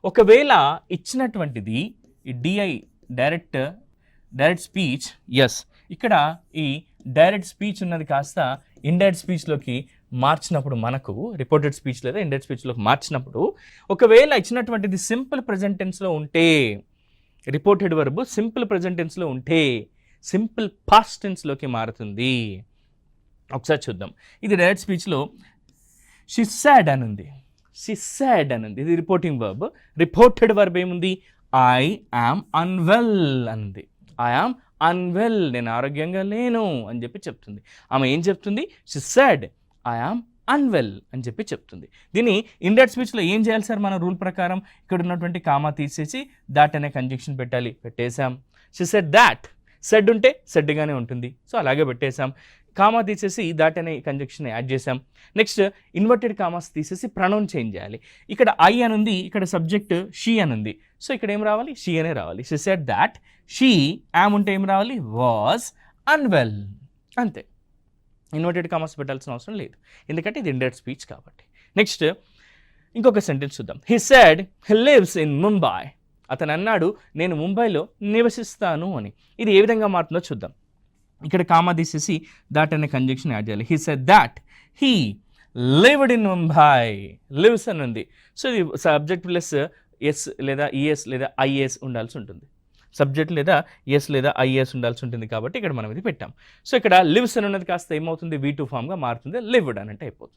ఒకవేళ ఇచ్చినటువంటిది ఈ DI direct speech, yes ఇక్కడ ఈ డైరెక్ట్ స్పీచ్ ఉన్నది కాస్త ఇండైరెక్ట్ స్పీచ్లోకి మార్చినప్పుడు, మనకు రిపోర్టెడ్ స్పీచ్ లేదా ఇండైరెక్ట్ స్పీచ్లోకి మార్చినప్పుడు, ఒకవేళ ఇచ్చినటువంటిది సింపుల్ ప్రెజెంట్ టెన్స్లో ఉంటే, రిపోర్టెడ్ వర్బ్ సింపుల్ ప్రెజెంట్ టెన్స్లో ఉంటే సింపుల్ పాస్ట్ టెన్స్లోకి మారుతుంది. ఒకసారి చూద్దాం. ఇది డైరెక్ట్ స్పీచ్లో షీ సాడ్ అని ఉంది, షీ సాడ్ అని ఉంది. ఇది రిపోర్టింగ్ వర్బ్. రిపోర్టెడ్ వర్బ్ ఏముంది? ఐ యామ్ అన్వెల్ అంది. ఐ యామ్ అన్వెల్, నేను ఆరోగ్యంగా లేను అని చెప్పి చెప్తుంది. ఆమె ఏం చెప్తుంది? She sad I am unwell అని చెప్పి చెప్తుంది. దీన్ని ఇండైరెక్ట్ స్పీచ్లో ఏం చేయాలి సార్? మన రూల్ ప్రకారం ఇక్కడ ఉన్నటువంటి కామా తీసేసి దాట్ అనే కంజంక్షన్ పెట్టాలి. పెట్టేశాం. షీ సెడ్ దాట్, సెడ్ ఉంటే సెడ్గానే ఉంటుంది, సో అలాగే పెట్టేశాం. కామా తీసేసి దాట్ అనే కంజంక్షన్ యాడ్ చేసాం. నెక్స్ట్ ఇన్వర్టెడ్ కామాస్ తీసేసి ప్రొనౌన్ చేంజ్ చేయాలి. ఇక్కడ ఐ అని ఉంది, ఇక్కడ సబ్జెక్ట్ షీ అని ఉంది, సో ఇక్కడ ఏం రావాలి? షీ అనే రావాలి. She said that she, yam ఉంటే ఏం రావాలి? వాజ్ అన్వెల్, అంతే. ఇన్వర్టెడ్ కామాస్ పెట్టాల్సిన అవసరం లేదు, ఎందుకంటే ఇది ఇండైరెక్ట్ స్పీచ్ కాబట్టి. నెక్స్ట్ ఇంకొక సెంటెన్స్ చూద్దాం. He said he lives in Mumbai. అతను అన్నాడు నేను ముంబైలో నివసిస్తాను అని. ఇది ఏ విధంగా మారుతుందో చూద్దాం. ఇక్కడ కామా తీసేసి దాట్ అనే కంజంక్షన్ యాడ్ చేయాలి. He said that he lived in Mumbai. Lives అని ఉంది, సో ఇది సబ్జెక్ట్ ప్లస్ ఎస్ లేదా ఈఎస్ లేదా ఐఎస్ ఉండాల్సి ఉంటుంది. సబ్జెక్ట్ లేదా ఎస్ లేదా ఐఎస్ ఉండాల్సి ఉంటుంది కాబట్టి ఇక్కడ మనం ఇది పెట్టాం. సో ఇక్కడ లివ్స్ అని ఉన్నది కాస్త ఏమవుతుంది? V2 ఫామ్గా మారుతుంది. లివ్డ్ అని అంటే అయిపోతుంది.